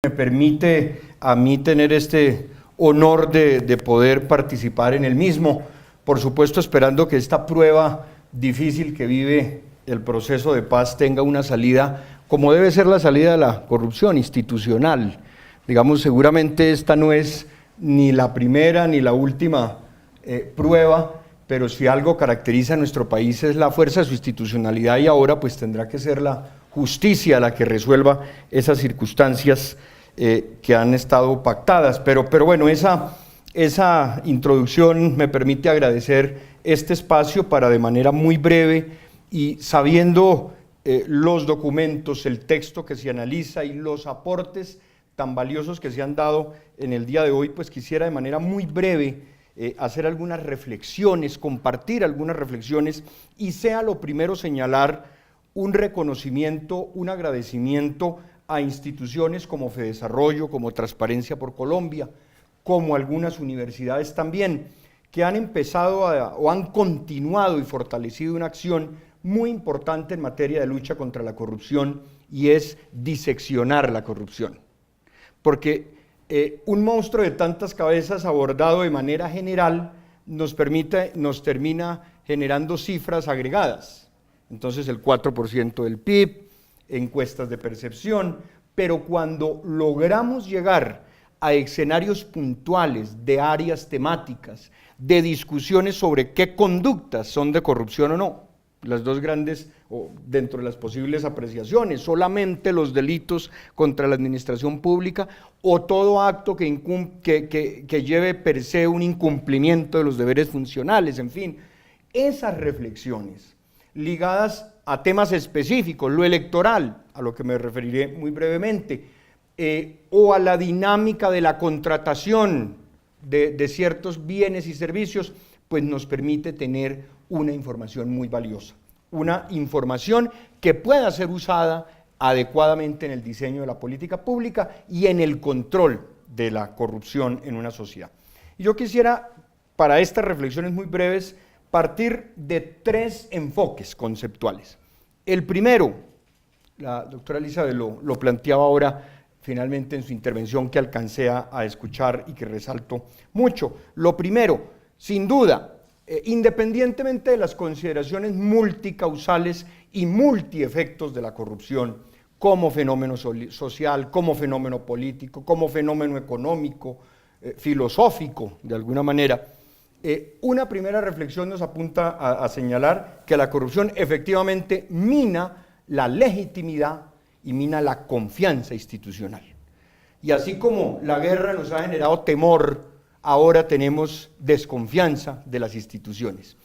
Me permite a mí tener este honor de poder participar en el mismo, por supuesto esperando que esta prueba difícil que vive el proceso de paz tenga una salida como debe ser la salida de la corrupción institucional. Digamos, seguramente esta no es ni la primera ni la última prueba, pero si algo caracteriza a nuestro país es la fuerza de su institucionalidad, y ahora pues tendrá que ser la justicia la que resuelva esas circunstancias que han estado pactadas. Pero bueno, esa introducción me permite agradecer este espacio para, de manera muy breve y sabiendo los documentos, el texto que se analiza y los aportes tan valiosos que se han dado en el día de hoy, pues quisiera de manera muy breve hacer algunas reflexiones, compartir algunas reflexiones, y sea lo primero señalar un reconocimiento, un agradecimiento a instituciones como Fedesarrollo, como Transparencia por Colombia, como algunas universidades también, que han empezado o han continuado y fortalecido una acción muy importante en materia de lucha contra la corrupción, y es diseccionar la corrupción. Porque un monstruo de tantas cabezas abordado de manera general nos termina generando cifras agregadas. Entonces el 4% del PIB, encuestas de percepción, pero cuando logramos llegar a escenarios puntuales de áreas temáticas, de discusiones sobre qué conductas son de corrupción o no, las dos grandes, o dentro de las posibles apreciaciones, solamente los delitos contra la administración pública o todo acto que lleve per se un incumplimiento de los deberes funcionales, en fin, esas reflexiones ligadas a temas específicos, lo electoral, a lo que me referiré muy brevemente, o a la dinámica de la contratación de ciertos bienes y servicios, pues nos permite tener una información muy valiosa, una información que pueda ser usada adecuadamente en el diseño de la política pública y en el control de la corrupción en una sociedad. Y yo quisiera, para estas reflexiones muy breves, partir de tres enfoques conceptuales. El primero, la doctora Elizabeth lo planteaba ahora finalmente en su intervención, que alcancé a escuchar y que resalto mucho. Lo primero, sin duda, independientemente de las consideraciones multicausales y multiefectos de la corrupción, como fenómeno social, como fenómeno político, como fenómeno económico, filosófico, de alguna manera, una primera reflexión nos apunta a señalar que la corrupción efectivamente mina la legitimidad y mina la confianza institucional. Y así como la guerra nos ha generado temor, ahora tenemos desconfianza de las instituciones.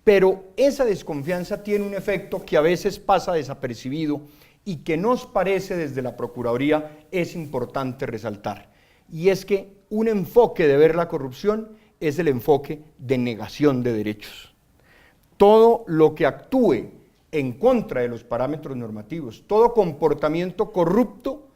Pero esa desconfianza tiene un efecto que a veces pasa desapercibido y que nos parece desde la Procuraduría es importante resaltar. Y es que un enfoque de ver la corrupción es el enfoque de negación de derechos. Todo lo que actúe en contra de los parámetros normativos, todo comportamiento corrupto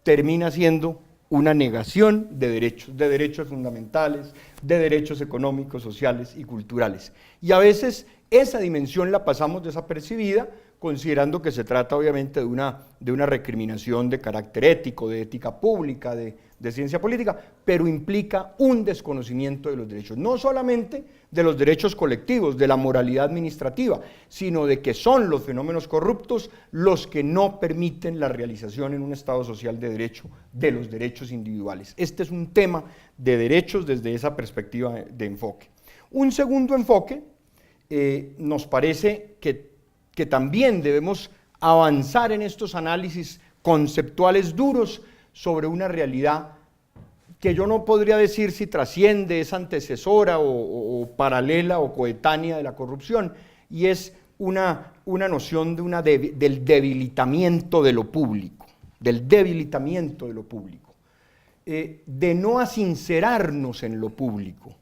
termina siendo una negación de derechos fundamentales, de derechos económicos, sociales y culturales. Y a veces esa dimensión la pasamos desapercibida, considerando que se trata obviamente de una recriminación de carácter ético, de ética pública, de ciencia política, pero implica un desconocimiento de los derechos, no solamente de los derechos colectivos, de la moralidad administrativa, sino de que son los fenómenos corruptos los que no permiten la realización en un Estado social de derecho de los derechos individuales. Este es un tema de derechos desde esa perspectiva de enfoque. Un segundo enfoque, nos parece que también debemos avanzar en estos análisis conceptuales duros sobre una realidad que yo no podría decir si trasciende, es antecesora o paralela o coetánea de la corrupción, y es una noción del debilitamiento de lo público, de no asincerarnos en lo público,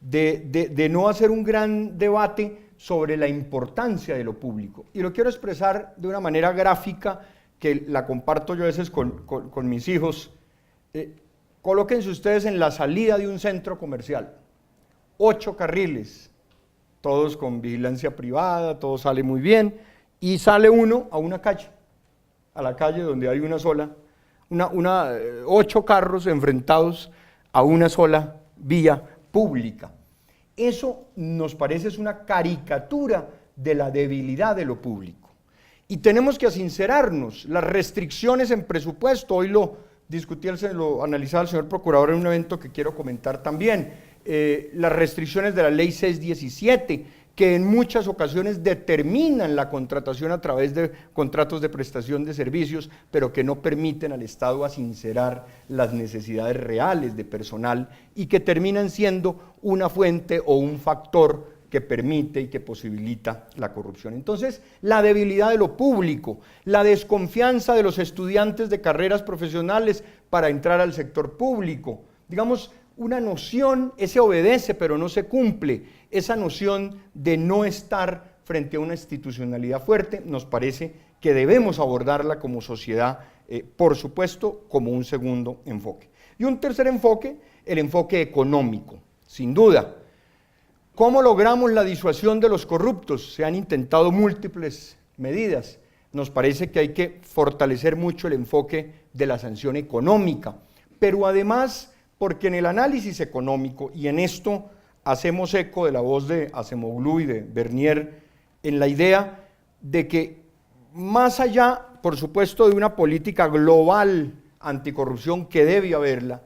de no hacer un gran debate sobre la importancia de lo público. Y lo quiero expresar de una manera gráfica que la comparto yo a veces con mis hijos. Colóquense ustedes en la salida de un centro comercial, 8 carriles, todos con vigilancia privada, todo sale muy bien, y sale uno a una calle, a la calle donde hay una sola, 8 carros enfrentados a una sola vía pública. Eso nos parece es una caricatura de la debilidad de lo público. Y tenemos que asincerarnos, las restricciones en presupuesto, hoy lo discutí, lo analizaba el señor procurador en un evento que quiero comentar también, las restricciones de la ley 617, que en muchas ocasiones determinan la contratación a través de contratos de prestación de servicios, pero que no permiten al Estado asincerar las necesidades reales de personal y que terminan siendo una fuente o un factor que permite y que posibilita la corrupción. Entonces, la debilidad de lo público, la desconfianza de los estudiantes de carreras profesionales para entrar al sector público, digamos, una noción, ese obedece pero no se cumple, esa noción de no estar frente a una institucionalidad fuerte, nos parece que debemos abordarla como sociedad, por supuesto, como un segundo enfoque. Y un tercer enfoque, el enfoque económico, sin duda. ¿Cómo logramos la disuasión de los corruptos? Se han intentado múltiples medidas. Nos parece que hay que fortalecer mucho el enfoque de la sanción económica, pero además, porque en el análisis económico, y en esto hacemos eco de la voz de Acemoglu y de Bernier, en la idea de que más allá, por supuesto, de una política global anticorrupción que debe haberla,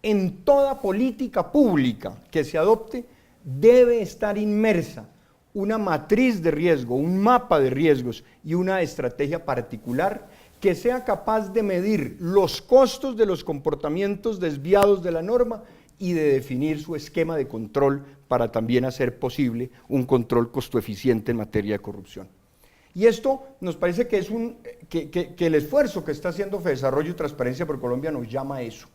en toda política pública que se adopte debe estar inmersa una matriz de riesgo, un mapa de riesgos y una estrategia particular que sea capaz de medir los costos de los comportamientos desviados de la norma y de definir su esquema de control para también hacer posible un control costo eficiente en materia de corrupción. Y esto nos parece que es que el esfuerzo que está haciendo FEDesarrollo y Transparencia por Colombia nos llama a eso.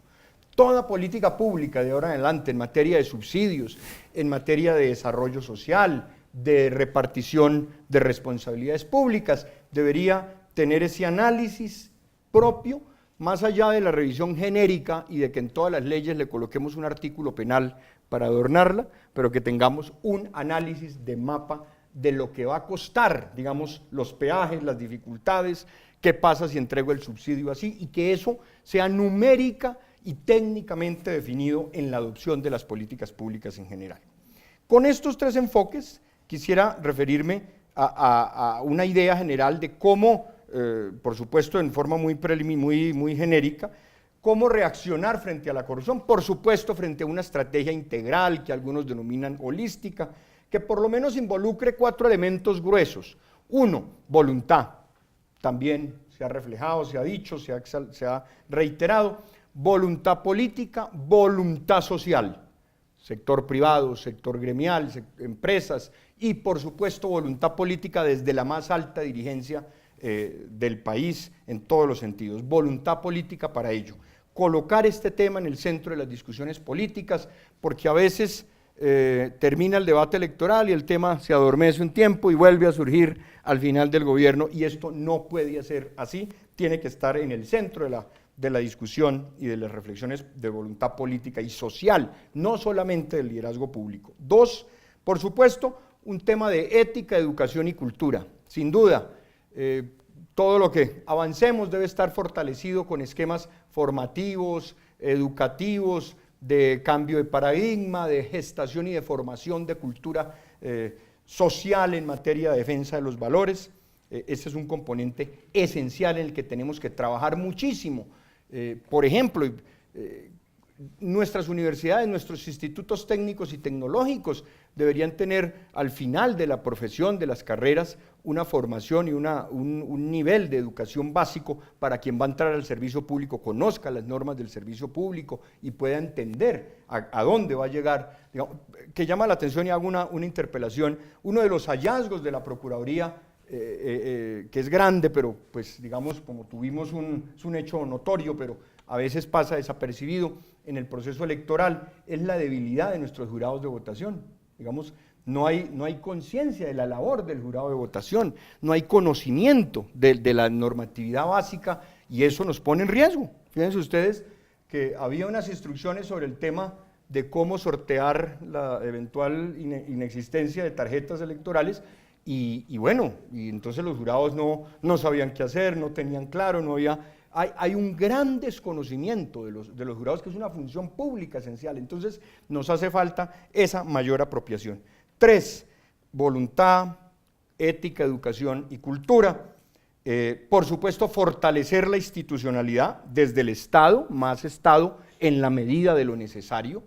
Toda política pública de ahora en adelante en materia de subsidios, en materia de desarrollo social, de repartición de responsabilidades públicas, debería tener ese análisis propio, más allá de la revisión genérica y de que en todas las leyes le coloquemos un artículo penal para adornarla, pero que tengamos un análisis de mapa de lo que va a costar, digamos, los peajes, las dificultades, qué pasa si entrego el subsidio así, y que eso sea numérica y técnicamente definido en la adopción de las políticas públicas en general. Con estos tres enfoques quisiera referirme a una idea general de cómo, por supuesto en forma muy genérica, cómo reaccionar frente a la corrupción, por supuesto frente a una estrategia integral que algunos denominan holística, que por lo menos involucre 4 elementos gruesos. 1, voluntad, también se ha reflejado, se ha dicho, se ha reiterado, voluntad política, voluntad social, sector privado, sector gremial, empresas y por supuesto voluntad política desde la más alta dirigencia del país en todos los sentidos, voluntad política para ello. Colocar este tema en el centro de las discusiones políticas, porque a veces termina el debate electoral y el tema se adormece un tiempo y vuelve a surgir al final del gobierno, y esto no puede ser así, tiene que estar en el centro de la discusión y de las reflexiones de voluntad política y social, no solamente del liderazgo público. 2, por supuesto, un tema de ética, educación y cultura. Sin duda, todo lo que avancemos debe estar fortalecido con esquemas formativos, educativos, de cambio de paradigma, de gestación y de formación de cultura social en materia de defensa de los valores. Ese es un componente esencial en el que tenemos que trabajar muchísimo. Por ejemplo, nuestras universidades, nuestros institutos técnicos y tecnológicos deberían tener al final de la profesión, de las carreras, una formación y un nivel de educación básico para quien va a entrar al servicio público, conozca las normas del servicio público y pueda entender a dónde va a llegar. Digamos, que llama la atención, y hago una interpelación, uno de los hallazgos de la Procuraduría, que es grande, pero pues digamos, como tuvimos es un hecho notorio, pero a veces pasa desapercibido en el proceso electoral, es la debilidad de nuestros jurados de votación. Digamos, no hay conciencia de la labor del jurado de votación, no hay conocimiento de la normatividad básica, y eso nos pone en riesgo. Fíjense ustedes que había unas instrucciones sobre el tema de cómo sortear la eventual inexistencia de tarjetas electorales, y bueno, y entonces los jurados no sabían qué hacer, no tenían claro, no había hay un gran desconocimiento de los jurados, que es una función pública esencial. Entonces, nos hace falta esa mayor apropiación. 3, voluntad, ética, educación y cultura. Por supuesto, fortalecer la institucionalidad desde el Estado, más Estado, en la medida de lo necesario,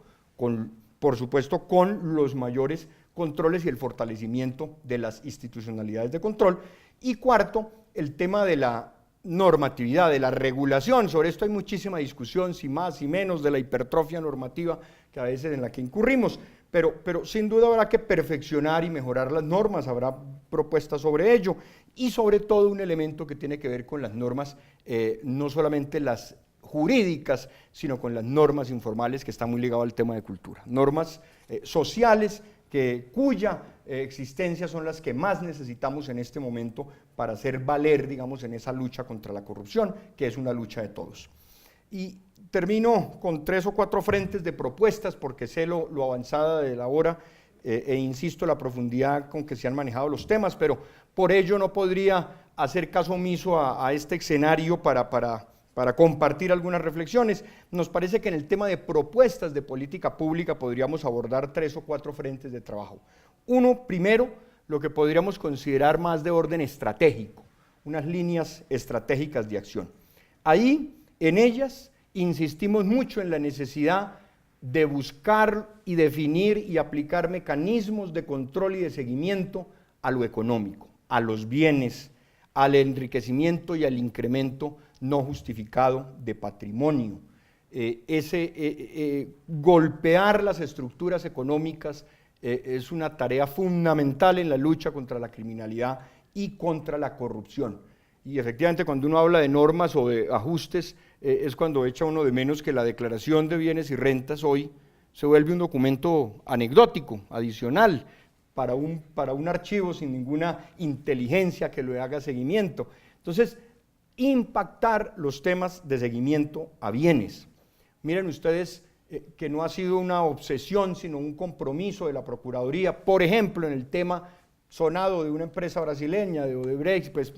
por supuesto, con los mayores controles y el fortalecimiento de las institucionalidades de control. Y cuarto, el tema de la normatividad, de la regulación. Sobre esto hay muchísima discusión, si más, si menos, de la hipertrofia normativa que a veces en la que incurrimos, pero sin duda habrá que perfeccionar y mejorar las normas, habrá propuestas sobre ello, y sobre todo un elemento que tiene que ver con las normas, no solamente las jurídicas, sino con las normas informales, que está muy ligado al tema de cultura, normas sociales, cuya existencia son las que más necesitamos en este momento para hacer valer, digamos, en esa lucha contra la corrupción, que es una lucha de todos. Y termino con 3 o 4 frentes de propuestas, porque sé lo avanzada de la hora, insisto en la profundidad con que se han manejado los temas, pero por ello no podría hacer caso omiso a este escenario para compartir algunas reflexiones. Nos parece que en el tema de propuestas de política pública podríamos abordar 3 o 4 frentes de trabajo. Uno, primero, lo que podríamos considerar más de orden estratégico, unas líneas estratégicas de acción. Ahí, en ellas, insistimos mucho en la necesidad de buscar y definir y aplicar mecanismos de control y de seguimiento a lo económico, a los bienes, al enriquecimiento y al incremento no justificado de patrimonio. Golpear las estructuras económicas es una tarea fundamental en la lucha contra la criminalidad y contra la corrupción. Y efectivamente, cuando uno habla de normas o de ajustes, es cuando echa uno de menos que la declaración de bienes y rentas hoy se vuelve un documento anecdótico, adicional, para un archivo sin ninguna inteligencia que le haga seguimiento. Entonces, impactar los temas de seguimiento a bienes. Miren ustedes que no ha sido una obsesión, sino un compromiso de la Procuraduría, por ejemplo, en el tema sonado de una empresa brasileña, de Odebrecht, pues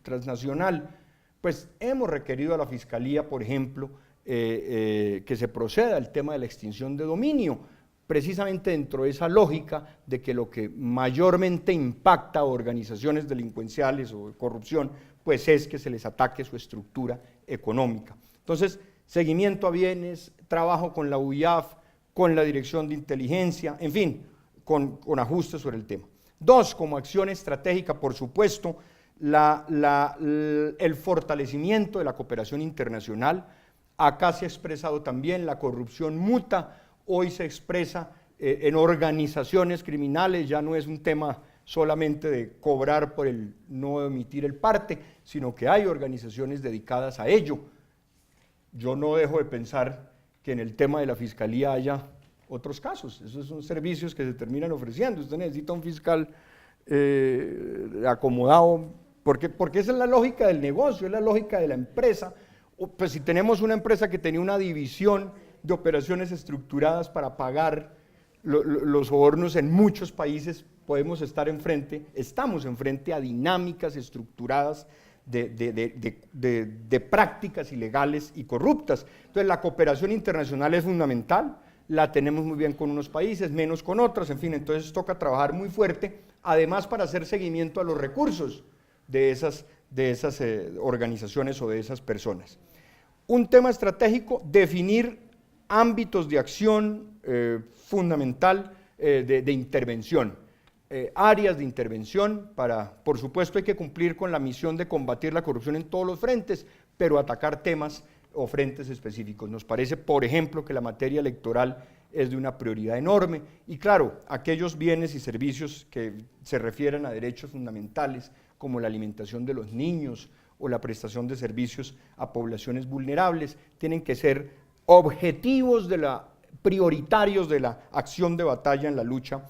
transnacional, pues hemos requerido a la Fiscalía, por ejemplo, que se proceda al tema de la extinción de dominio, precisamente dentro de esa lógica de que lo que mayormente impacta a organizaciones delincuenciales o de corrupción, pues es que se les ataque su estructura económica. Entonces, seguimiento a bienes, trabajo con la UIAF, con la Dirección de Inteligencia, en fin, con ajustes sobre el tema. 2, como acción estratégica, por supuesto, el fortalecimiento de la cooperación internacional. Acá se ha expresado también la corrupción muta, hoy se expresa en organizaciones criminales, ya no es un tema solamente de cobrar por el no emitir el parte, sino que hay organizaciones dedicadas a ello. Yo no dejo de pensar que en el tema de la Fiscalía haya otros casos, esos son servicios que se terminan ofreciendo, usted necesita un fiscal acomodado, porque esa es la lógica del negocio, es la lógica de la empresa. Pues si tenemos una empresa que tenía una división de operaciones estructuradas para pagar los sobornos en muchos países, estamos enfrente a dinámicas estructuradas de prácticas ilegales y corruptas. Entonces la cooperación internacional es fundamental, la tenemos muy bien con unos países, menos con otros, en fin, entonces toca trabajar muy fuerte, además para hacer seguimiento a los recursos de esas organizaciones o de esas personas. Un tema estratégico, definir ámbitos de acción fundamental de intervención, áreas de intervención por supuesto hay que cumplir con la misión de combatir la corrupción en todos los frentes, pero atacar temas o frentes específicos. Nos parece, por ejemplo, que la materia electoral es de una prioridad enorme y claro, aquellos bienes y servicios que se refieren a derechos fundamentales como la alimentación de los niños o la prestación de servicios a poblaciones vulnerables, tienen que ser objetivos prioritarios de la acción de batalla en la lucha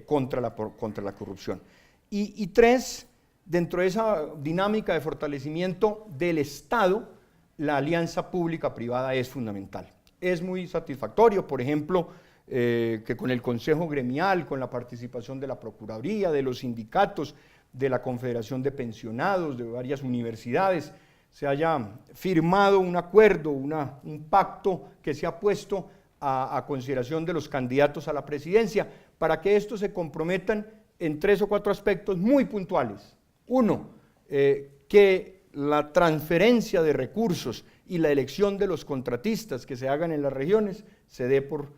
contra la corrupción. Y 3, dentro de esa dinámica de fortalecimiento del Estado, la alianza pública-privada es fundamental. Es muy satisfactorio, por ejemplo, que con el Consejo Gremial, con la participación de la Procuraduría, de los sindicatos, de la Confederación de Pensionados, de varias universidades, se haya firmado un acuerdo, un pacto que se ha puesto a consideración de los candidatos a la presidencia, para que estos se comprometan en 3 o 4 aspectos muy puntuales. Uno, que la transferencia de recursos y la elección de los contratistas que se hagan en las regiones se dé por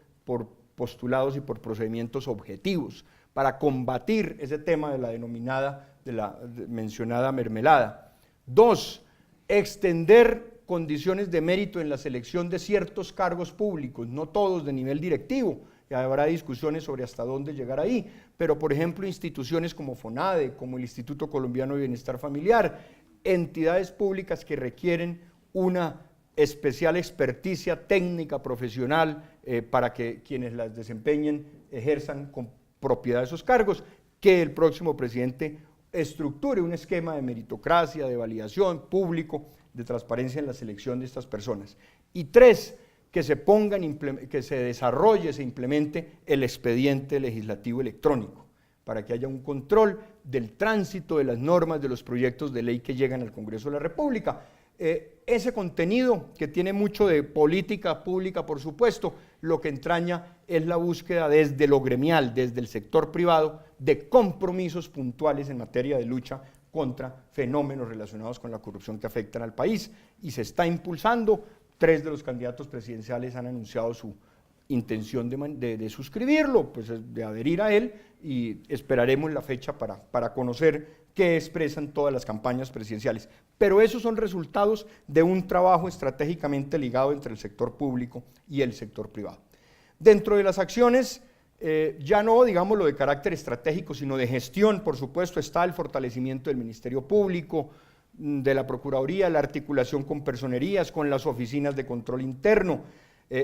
postulados y por procedimientos objetivos, para combatir ese tema de la denominada, de la mencionada mermelada. 2, extender condiciones de mérito en la selección de ciertos cargos públicos, no todos de nivel directivo, y habrá discusiones sobre hasta dónde llegar ahí, pero por ejemplo instituciones como FONADE, como el Instituto Colombiano de Bienestar Familiar, entidades públicas que requieren una especial experticia técnica, profesional, para que quienes las desempeñen ejerzan con propiedad esos cargos, que el próximo presidente estructure un esquema de meritocracia, de validación público, de transparencia en la selección de estas personas. Y 3, que se desarrolle, se implemente el expediente legislativo electrónico, para que haya un control del tránsito de las normas de los proyectos de ley que llegan al Congreso de la República. Ese contenido, que tiene mucho de política pública, por supuesto, lo que entraña es la búsqueda desde lo gremial, desde el sector privado, de compromisos puntuales en materia de lucha contra fenómenos relacionados con la corrupción que afectan al país, y se está impulsando. 3 de los candidatos presidenciales han anunciado su intención de suscribirlo, pues de adherir a él, y esperaremos la fecha para conocer qué expresan todas las campañas presidenciales. Pero esos son resultados de un trabajo estratégicamente ligado entre el sector público y el sector privado. Dentro de las acciones, ya no digamos lo de carácter estratégico, sino de gestión, por supuesto, está el fortalecimiento del Ministerio Público, de la Procuraduría, la articulación con personerías, con las oficinas de control interno,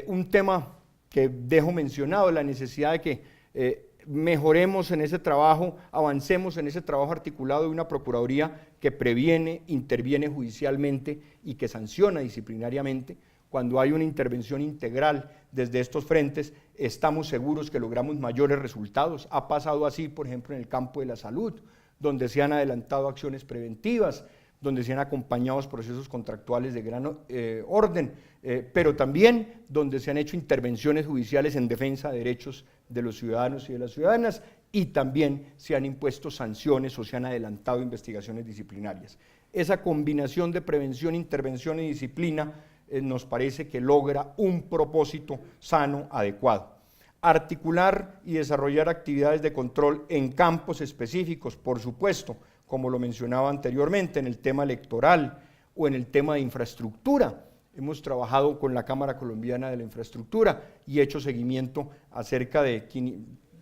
un tema que dejo mencionado, la necesidad de que mejoremos en ese trabajo, avancemos en ese trabajo articulado de una Procuraduría que previene, interviene judicialmente y que sanciona disciplinariamente. Cuando hay una intervención integral desde estos frentes, estamos seguros que logramos mayores resultados. Ha pasado así, por ejemplo, en el campo de la salud, donde se han adelantado acciones preventivas, donde se han acompañado procesos contractuales de gran orden, pero también donde se han hecho intervenciones judiciales en defensa de derechos de los ciudadanos y de las ciudadanas, y también se han impuesto sanciones o se han adelantado investigaciones disciplinarias. Esa combinación de prevención, intervención y disciplina nos parece que logra un propósito sano, adecuado. Articular y desarrollar actividades de control en campos específicos, por supuesto, como lo mencionaba anteriormente, en el tema electoral o en el tema de infraestructura. Hemos trabajado con la Cámara Colombiana de la Infraestructura y hecho seguimiento acerca de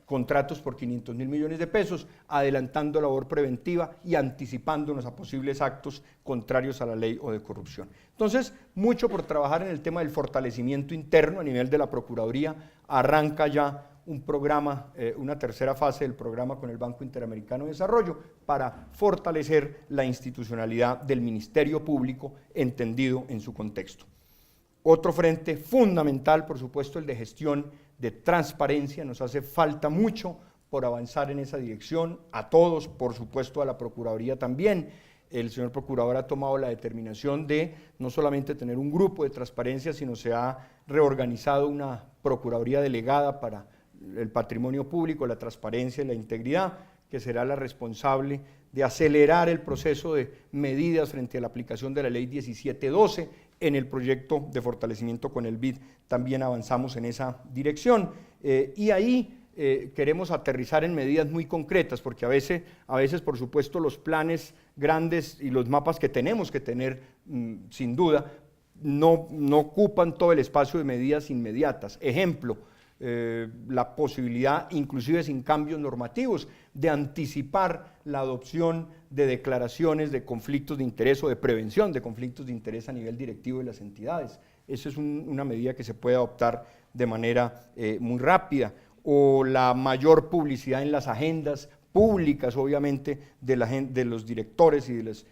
contratos por 500.000 millones de pesos, adelantando labor preventiva y anticipándonos a posibles actos contrarios a la ley o de corrupción. Entonces, mucho por trabajar en el tema del fortalecimiento interno a nivel de la Procuraduría. Arranca ya un programa, una tercera fase del programa con el Banco Interamericano de Desarrollo para fortalecer la institucionalidad del Ministerio Público entendido en su contexto. Otro frente fundamental, por supuesto, el de gestión, de transparencia. Nos hace falta mucho por avanzar en esa dirección, a todos, por supuesto a la Procuraduría también. El señor Procurador ha tomado la determinación de no solamente tener un grupo de transparencia, sino se ha reorganizado una Procuraduría delegada para el patrimonio público, la transparencia y la integridad, que será la responsable de acelerar el proceso de medidas frente a la aplicación de la ley 1712. En el proyecto de fortalecimiento con el BID también avanzamos en esa dirección, y ahí queremos aterrizar en medidas muy concretas, porque a veces, por supuesto, los planes grandes y los mapas que tenemos que tener, sin duda, no ocupan todo el espacio de medidas inmediatas. Ejemplo, la posibilidad, inclusive sin cambios normativos, de anticipar la adopción de declaraciones de conflictos de interés o de prevención de conflictos de interés a nivel directivo de las entidades. Esa es una medida que se puede adoptar de manera muy rápida. O la mayor publicidad en las agendas públicas, obviamente, de los directores y de los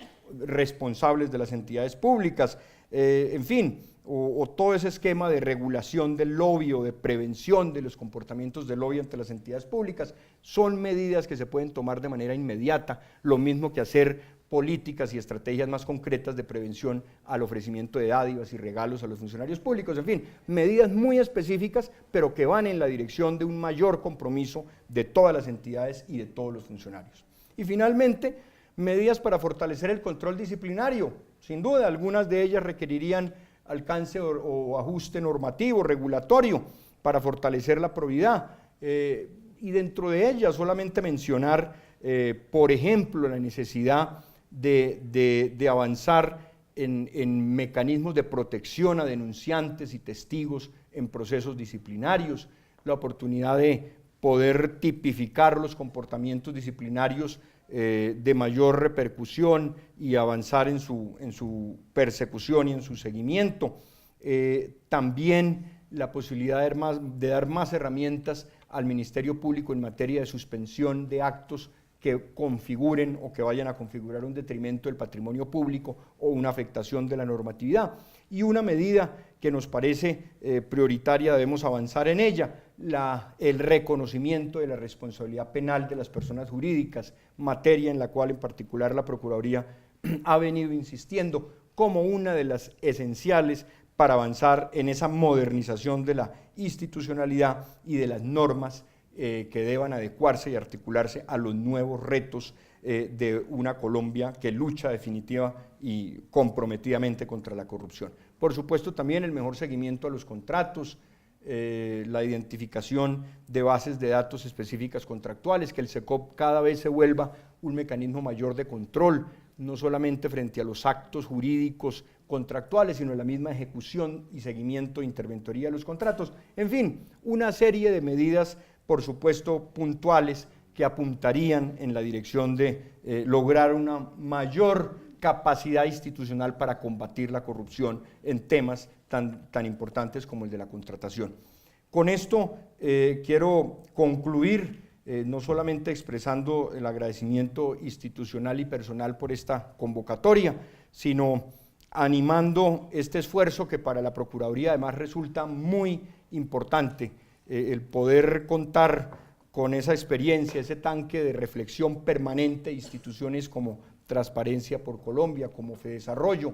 responsables de las entidades públicas, en fin, o todo ese esquema de regulación del lobby o de prevención de los comportamientos del lobby ante las entidades públicas, son medidas que se pueden tomar de manera inmediata, lo mismo que hacer políticas y estrategias más concretas de prevención al ofrecimiento de dádivas y regalos a los funcionarios públicos, en fin, medidas muy específicas, pero que van en la dirección de un mayor compromiso de todas las entidades y de todos los funcionarios. Y finalmente, medidas para fortalecer el control disciplinario. Sin duda, algunas de ellas requerirían alcance o ajuste normativo, regulatorio, para fortalecer la probidad. Y dentro de ellas solamente mencionar, por ejemplo, la necesidad de avanzar en mecanismos de protección a denunciantes y testigos en procesos disciplinarios, la oportunidad de poder tipificar los comportamientos disciplinarios de mayor repercusión y avanzar en su persecución y en su seguimiento. También la posibilidad de dar más herramientas al Ministerio Público en materia de suspensión de actos que configuren o que vayan a configurar un detrimento del patrimonio público o una afectación de la normatividad. Y una medida que nos parece prioritaria, debemos avanzar en ella, el reconocimiento de la responsabilidad penal de las personas jurídicas, materia en la cual en particular la Procuraduría ha venido insistiendo como una de las esenciales para avanzar en esa modernización de la institucionalidad y de las normas que deban adecuarse y articularse a los nuevos retos de una Colombia que lucha definitiva y comprometidamente contra la corrupción. Por supuesto, también el mejor seguimiento a los contratos, la identificación de bases de datos específicas contractuales, que el SECOP cada vez se vuelva un mecanismo mayor de control, no solamente frente a los actos jurídicos contractuales, sino en la misma ejecución y seguimiento e interventoría de los contratos. En fin, una serie de medidas, por supuesto, puntuales que apuntarían en la dirección de lograr una mayor capacidad institucional para combatir la corrupción en temas tan importantes como el de la contratación. Con esto quiero concluir, no solamente expresando el agradecimiento institucional y personal por esta convocatoria, sino animando este esfuerzo que para la Procuraduría además resulta muy importante, el poder contar con esa experiencia, ese tanque de reflexión permanente de instituciones como Transparencia por Colombia, como Fedesarrollo,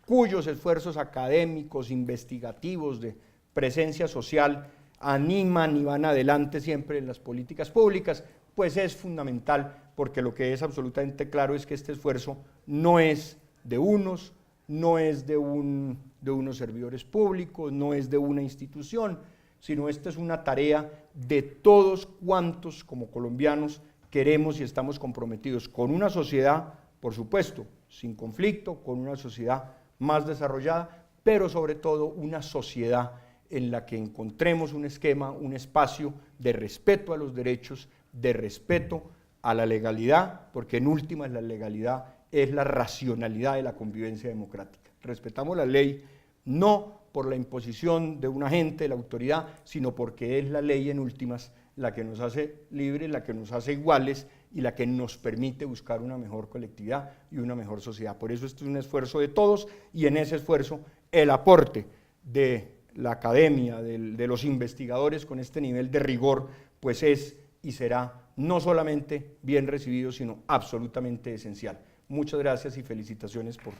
cuyos esfuerzos académicos, investigativos, de presencia social, animan y van adelante siempre en las políticas públicas, pues es fundamental, porque lo que es absolutamente claro es que este esfuerzo no es de unos, no es de unos servidores públicos, no es de una institución, sino esta es una tarea de todos cuantos como colombianos queremos y estamos comprometidos con una sociedad, por supuesto, sin conflicto, con una sociedad más desarrollada, pero sobre todo una sociedad en la que encontremos un esquema, un espacio de respeto a los derechos, de respeto a la legalidad, porque en últimas la legalidad es la racionalidad de la convivencia democrática. Respetamos la ley no por la imposición de un agente de la autoridad, sino porque es la ley en últimas la que nos hace libres, la que nos hace iguales y la que nos permite buscar una mejor colectividad y una mejor sociedad. Por eso esto es un esfuerzo de todos y en ese esfuerzo el aporte de la academia, de los investigadores con este nivel de rigor, pues es y será no solamente bien recibido, sino absolutamente esencial. Muchas gracias y felicitaciones por